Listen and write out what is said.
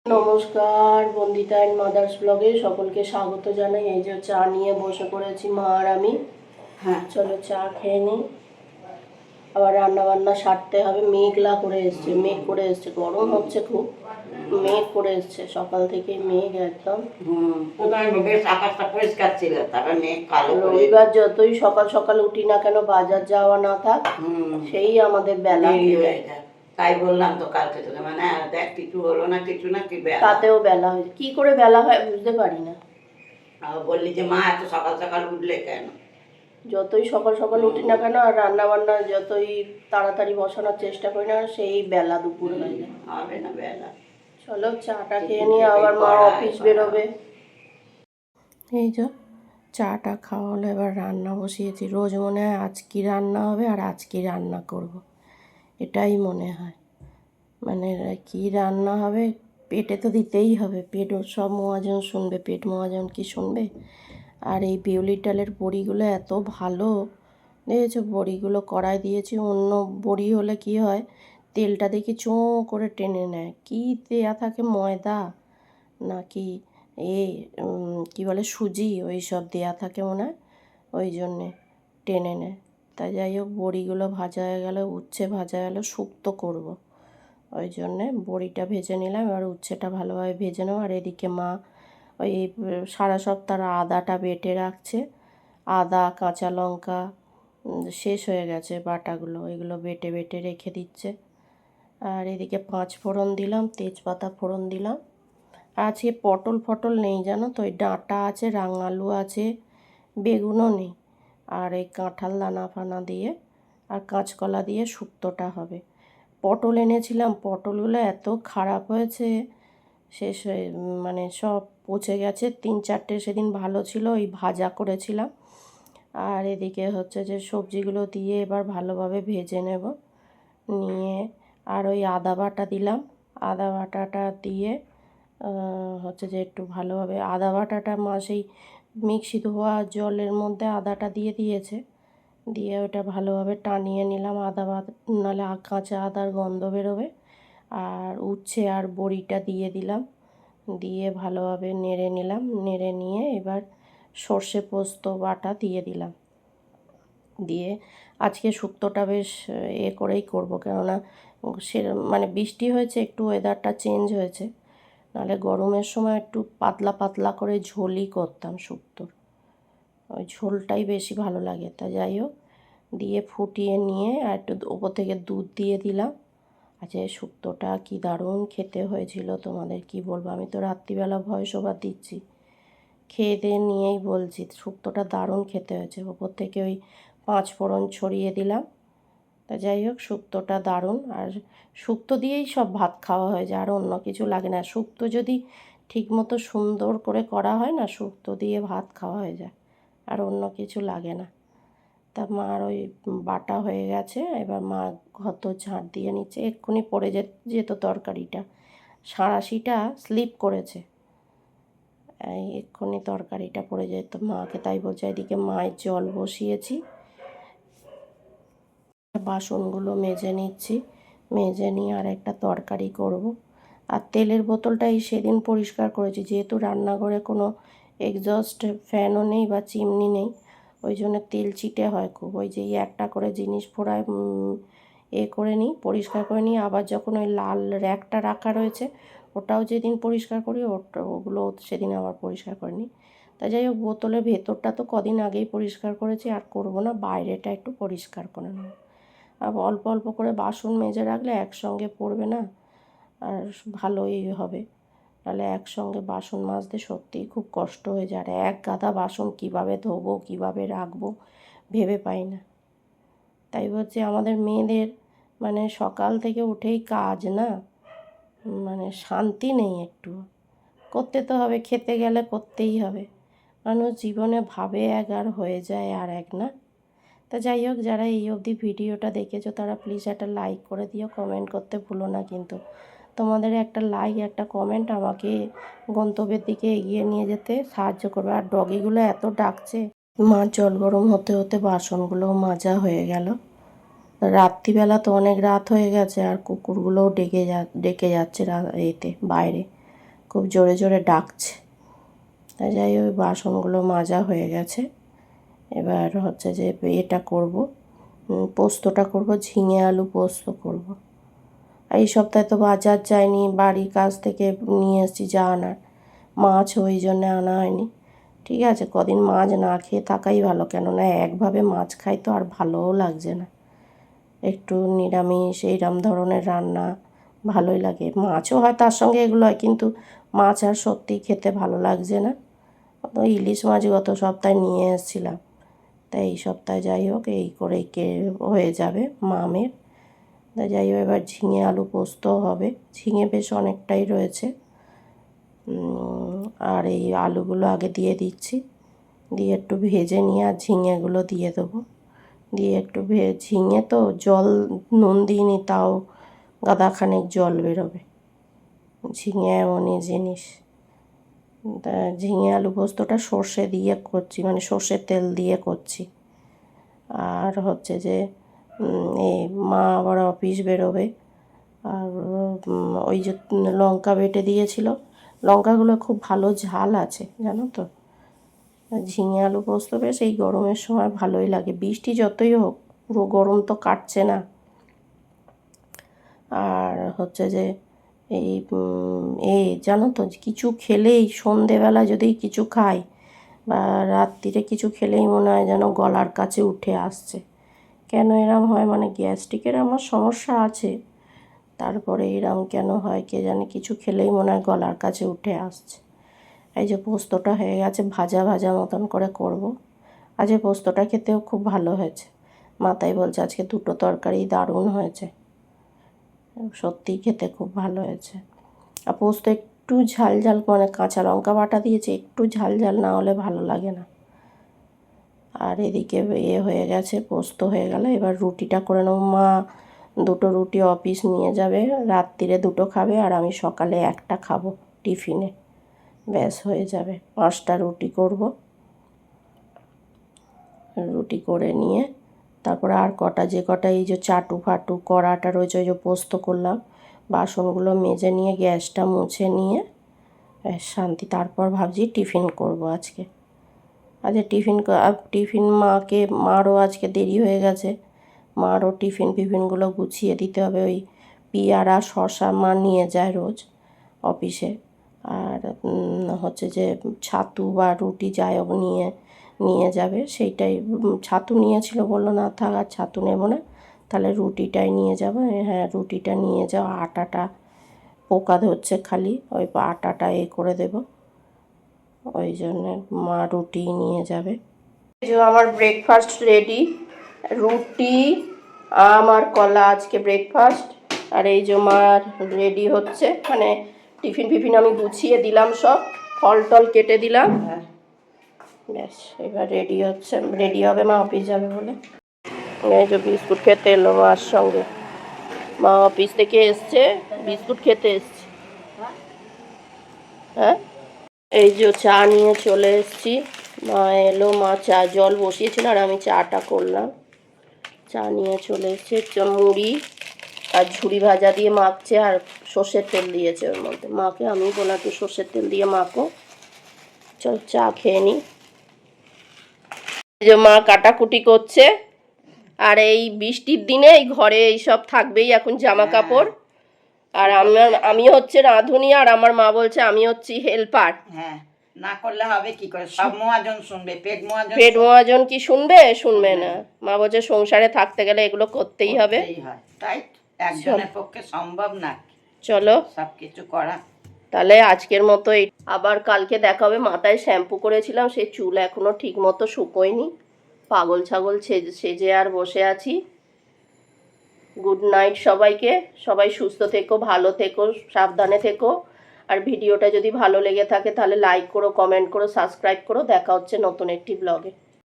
নমস্কার, Bandita and mother's ব্লগে সকলকে স্বাগত জানাই। এই যে চা নিয়ে বসে পড়েছি মা আর আমি। চলো চা খেয়ে নিই, আবার রান্না বান্না সারতে হবে। মেঘলা করে এসছে, মেঘ করে এসছে, গরম হচ্ছে খুব, মেঘ করে এসছে সকাল থেকে, মেঘ একদম। আকাশটা পরিষ্কার ছিল, তারপর মেঘ কালো। রবিবার যতই সকাল সকাল উঠি না কেন, বাজার যাওয়া না থাক, সেই আমাদের বেলা হয়ে যায়। তাই বললাম তো কালকে তোকে, মানে দেখ কিছু হলো না, কিছু না, কি তাতেও বেলা হয়। কি করে বেলা হয় বুঝতে পারি না। বললি যে মা এত সকাল সকাল উঠলে কেন? যতই সকাল সকাল উঠি না কেন আর রান্না বান্না যতই তাড়াতাড়ি বসানোর চেষ্টা করি না, সেই বেলা দুপুর হয়ে যায়। হবে না বেলা। চলো চাটা খেয়ে নিয়ে, আবার মা অফিস বেরোবে। এই যে চাটা খাওয়া হলো, এবার রান্না বসিয়েছি। রোজ মনে হয় আজ কি রান্না হবে আর আজ কি রান্না করব, এটাই মনে হয়। মানে কি রান্না হবে, পেটে তো দিতেই হবে। পেট সব মহাজন শুনবে, পেট মহাজন কি শুনবে। আর এই বিউলির ডালের বড়িগুলো এত ভালো, দেখেছো বড়িগুলো কড়াই দিয়েছি। অন্য বড়ি হলে কি হয়, তেলটা দেখি চোঁ করে টেনে নেয়। কি দেয়া থাকে, ময়দা নাকি এ কি বলে সুজি, ওই সব দেয়া থাকে মনে হয়, ওই জন্যে টেনে নেয়। তাই যাই হোক, বড়িগুলো ভাজা হয়ে গেল, উচ্ছে ভাজা গেল, শুক্তো করব, ওই জন্যে বড়িটা ভেজে নিলাম। এবার উচ্ছেটা ভালোভাবে ভেজে নেব। আর এদিকে মা ওই সারা সপ্তাহ আদাটা বেটে রাখছে। আদা, কাঁচা লঙ্কা শেষ হয়ে গেছে বাটাগুলো, এগুলো বেটে বেটে রেখে দিচ্ছে। আর এদিকে 5 ফোড়ন দিলাম, তেজপাতা ফোড়ন দিলাম। আজকে পটল ফটল নেই জানো তো, ওই ডাঁটা আছে, রাঙালু আছে, বেগুনও নেই। আর এই কাঁঠাল দানা ফানা দিয়ে আর কাঁচকলা দিয়ে শুক্তোটা হবে। পটল এনেছিলাম, পটলগুলো এত খারাপ হয়েছে, শেষ হয়ে মানে সব পচে গেছে। 3-4টে সেদিন ভালো ছিল, ওই ভাজা করেছিলাম। আর এদিকে হচ্ছে যে সবজিগুলো দিয়ে এবার ভালোভাবে ভেজে নেব, নিয়ে আর ওই আদা বাটা দিলাম। আদা বাটাটা দিয়ে হচ্ছে যে একটু ভালোভাবে আদা বাটাটা মা সেই মিক্সি ধোয়া জলের মধ্যে আদাটা দিয়ে দিয়েছে, দিয়ে ওটা ভালোভাবে টানিয়ে নিলাম। আদা নাহলে কাঁচা আদার গন্ধ বেরোবে। আর উচ্ছে আর বড়িটা দিয়ে দিলাম, দিয়ে ভালোভাবে নেড়ে নিলাম। নেড়ে নিয়ে এবার সর্ষে পোস্ত বাটা দিয়ে দিলাম। দিয়ে আজকে শুক্তোটা বেশ করেই করবো, কেননা সে মানে বৃষ্টি হয়েছে, একটু ওয়েদারটা চেঞ্জ হয়েছে। নাহলে গরমের সময় একটু পাতলা পাতলা করে ঝোলই করতাম শুক্তোর, ওই ঝোলটাই বেশি ভালো লাগে। তা যাই হোক, দিয়ে ফুটিয়ে নিয়ে আর একটু ওপর থেকে দুধ দিয়ে দিলাম। আচ্ছা, শুক্তোটা কি দারুণ খেতে হয়েছিল, তোমাদের কি বলবো। আমি তো রাত্রিবেলা ভয়েস ওভার দিচ্ছি, খেয়ে দিয়ে নিয়েই বলছি, শুক্তোটা দারুণ খেতে হয়েছে। ওপর থেকে ওই 5 ফোড়ন ছড়িয়ে দিলাম। তা যাই হোক, শুক্তোটা দারুণ। আর শুক্তো দিয়েই সব ভাত খাওয়া হয়ে যায়, আর অন্য কিছু লাগে না। শুক্তো যদি ঠিকমতো সুন্দর করে করা হয় না, শুক্তো দিয়ে ভাত খাওয়া হয়ে যায়, আর অন্য কিছু লাগে না। তা মার ওই বাটা হয়ে গেছে, এবার মা ঘর ঝাঁট দিয়ে নিচ্ছে। এক্ষুনি পড়ে যেত তরকারিটা, সাঁড়াশিটা স্লিপ করেছে, এই এক্ষুনি তরকারিটা পড়ে যেত মাকে। তাই বলছে, এদিকে মায়ের জল বসিয়েছি, বাসনগুলো মেজে নিচ্ছি। মেজে নিয়ে আর একটা তরকারি করব। আর তেলের বোতলটাই সেদিন পরিষ্কার করেছি, যেহেতু রান্নাঘরে কোনো এক্সস্ট ফ্যানও নেই বা চিমনি নেই, ওই জন্য তেল চিটে হয় খুব। ওই যে একটা করে জিনিস ফোড়ায় করে নিই, পরিষ্কার করে নিই। আবার যখন ওই লাল র্যাকটা রাখা রয়েছে, ওটাও যেদিন পরিষ্কার করি, ওগুলো সেদিন আবার পরিষ্কার করে নিই। তা যাই হোক, বোতলের ভেতরটা তো কদিন আগেই পরিষ্কার করেছি, আর করব না, বাইরেটা একটু পরিষ্কার করে নেব। আর অল্প অল্প করে বাসন মেজে রাখলে একসঙ্গে পড়বে না, আর ভালোই হবে। নাহলে একসঙ্গে বাসন মাজতে সত্যিই খুব কষ্ট হয়ে যায়। আর এক গাদা বাসন কীভাবে ধোবো, কীভাবে রাখবো ভেবে পাই না। তাই বলছি, আমাদের মেয়েদের মানে সকাল থেকে উঠেই কাজ না, মানে শান্তি নেই একটু। করতে তো হবে, খেতে গেলে করতেই হবে। মানুষ জীবনে ভাবে এক আর হয়ে যায় আর এক, না? তা যাই হোক, যারা এই অবধি ভিডিওটা দেখেছো তারা প্লিজ একটা লাইক করে দিও, কমেন্ট করতে ভুলো না কিন্তু। তোমাদের একটা লাইক, একটা কমেন্ট আমাকে গন্তব্যের দিকে এগিয়ে নিয়ে যেতে সাহায্য করবে। আর ডগিগুলো এত ডাকছে। মা জল গরম হতে হতে বাসনগুলোও মাজা হয়ে গেল। রাত্রিবেলা তো অনেক রাত হয়ে গেছে, আর কুকুরগুলোও ডেকে যাচ্ছে এতে বাইরে। খুব জোরে জোরে ডাকছে। তাই যাই ওই বাসনগুলো মাজা হয়ে গেছে। এবার হচ্ছে যে এটা করব, পোস্তটা করব, ঝিঙে আলু পোস্ত করব। এই সপ্তাহে তো বাজার যায়নি, বাড়ির কাছ থেকে নিয়ে এসেছি যা আনার, মাছ ওই জন্যে আনা হয়নি। ঠিক আছে, কদিন মাছ না খেয়ে থাকাই ভালো, কেননা একভাবে মাছ খাই তো আর ভালোও লাগছে না। একটু নিরামিষ এইরকম ধরনের রান্না ভালোই লাগে, মাছও হয় তার সঙ্গে এগুলো হয়, কিন্তু মাছ আর সত্যিই খেতে ভালো লাগছে না। তো ইলিশ মাছ গত সপ্তাহে নিয়ে এসেছিলাম, তাই এই সপ্তাহে যাই হোক এই করে হয়ে যাবে মামের। তাই যাই হোক এবার ঝিঙে আলু পোস্ত হবে, ঝিঙে বেশ অনেকটাই রয়েছে। আর এই আলুগুলো আগে দিয়ে দিচ্ছি, দিয়ে একটু ভেজে নিয়ে আর ঝিঙেগুলো দিয়ে দেবো, দিয়ে একটু ঝিঙে তো জল নুন দিইনি, তাও গাদাখানেক জল বেরোবে। ঝিঙে এমনই জিনিস। তা ঝিঙে আলু পোস্তটা সর্ষে দিয়ে করছি, মানে সর্ষের তেল দিয়ে করছি। আর হচ্ছে যে এই মা আবার অফিস বেরোবে, আর ওই যে লঙ্কা বেটে দিয়েছিল, লঙ্কাগুলো খুব ভালো ঝাল আছে জানো তো। ঝিঙে আলু পোস্ত বেশ এই গরমের সময় ভালোই লাগে, বৃষ্টি যতই হোক পুরো গরম তো কাটছে না। আর হচ্ছে যে এই জানো তো, কিছু খেলেই সন্ধেবেলা যদি কিছু খাই বা রাত্রিরে কিছু খেলেই মনে হয় যেন গলার কাছে উঠে আসছে। কেন এরম হয়, মানে গ্যাস্ট্রিকের আমার সমস্যা আছে, তারপরে এরম কেন হয় কে জানে, কিছু খেলেই মনে হয় গলার কাছে উঠে আসছে। এই যে পোস্তটা হয়ে গেছে, ভাজা ভাজা মতন করে করব। আজকে পোস্তটা খেতেও খুব ভালো হয়েছে, মাতাই বলছে আজকে দুটো তরকারি দারুণ হয়েছে, সত্যিই খেতে খুব ভালো হয়েছে। আর পোস্ত একটু ঝাল ঝাল, মানে কাঁচা লঙ্কা বাটা দিয়েছে, একটু ঝাল ঝাল না হলে ভালো লাগে না। আর এদিকে হয়ে গেছে, পোস্ত হয়ে গেল, এবার রুটিটা করে নেব। মা দুটো রুটি অফিস নিয়ে যাবে, রাত্রিরে দুটো খাবে আর আমি সকালে একটা খাবো টিফিনে, ব্যাস হয়ে যাবে। 5টা রুটি করব, রুটি করে নিয়ে তারপরে আর কটা যে কটা এই যে চাটু ফাটু কড়াটা রয়েছে, ওই যে পোস্ত করলাম, বাসনগুলো মেজে নিয়ে গ্যাসটা মুছে নিয়ে শান্তি। তারপর ভাবছি টিফিন করব আজকে। টিফিন মারও আজকে দেরি হয়ে গেছে, মারও টিফিনগুলো গুছিয়ে দিতে হবে। ওই পিয়ারা শশা মা নিয়ে যায় রোজ অফিসে, আর হচ্ছে যে ছাতু বা রুটি যাই হোক নিয়ে যাবে, সেইটাই। ছাতু নিয়েছিল, বললো না থাক আর ছাতু নেব না, তাহলে রুটিটাই নিয়ে যাবো। হ্যাঁ রুটিটা নিয়ে যাও, আটাটা পোকা ধরছে খালি, ওই আটাটা করে দেবো, ওই জন্যে মা রুটি নিয়ে যাবে। এই যে আমার ব্রেকফাস্ট রেডি, রুটি আম আর কলা আজকে ব্রেকফাস্ট। আর এই যে মার রেডি হচ্ছে, মানে টিফিন আমি গুছিয়ে দিলাম, সব ফল টল কেটে দিলাম, ব্যাস এবার রেডি হবে, মা অফিস যাবে বলে। এই যে বিস্কুট খেতে এলো মার সঙ্গে, মা অফিস থেকে এসছে, বিস্কুট খেতে এসছে। হ্যাঁ এই যে চা নিয়ে চলে এসছি, মা এলো, মা চা জল বসিয়েছিল আর আমি চাটা করলাম। চা নিয়ে চলে এসছে, মুড়ি আর ঝুড়ি ভাজা দিয়ে মাখছে, আর সর্ষের তেল দিয়েছে ওর মধ্যে। মাকে আমি বললাম একটু সর্ষের তেল দিয়ে মাখো, চল চা খেয়ে নিই। এই যে মা কাটাকুটি করছে, আর এই বৃষ্টির দিনে এই ঘরে এইসব থাকবেই এখন জামা কাপড়। আর আমি হচ্ছে রাঁধুনি, আর আমার মা বলছে আমি হচ্ছি হেল্পার। হ্যাঁ, না করলে হবে কি করে, সব মহাজন শুনবে, পেট মহাজন কি শুনবে না। মা বলছে সংসারে থাকতে গেলে এগুলো করতেই হবে, তাই একজনের পক্ষে সম্ভব না, চলো সবকিছু করা। তাহলে আজকের মতো আবার কালকে দেখা হবে। মাথায় শ্যাম্পু করেছিলাম, সেই চুল এখনো ঠিক মতো শুকোয়নি, পাগল ছাগল সেজে আর বসে আছি। গুড নাইট সবাইকে, সবাই সুস্থ থেকো, ভালো থেকো, সাবধানে থেকো। আর ভিডিওটা যদি ভালো লেগে থাকে তাহলে লাইক করো, কমেন্ট করো, সাবস্ক্রাইব করো। দেখা হচ্ছে নতুন একটি ব্লগে।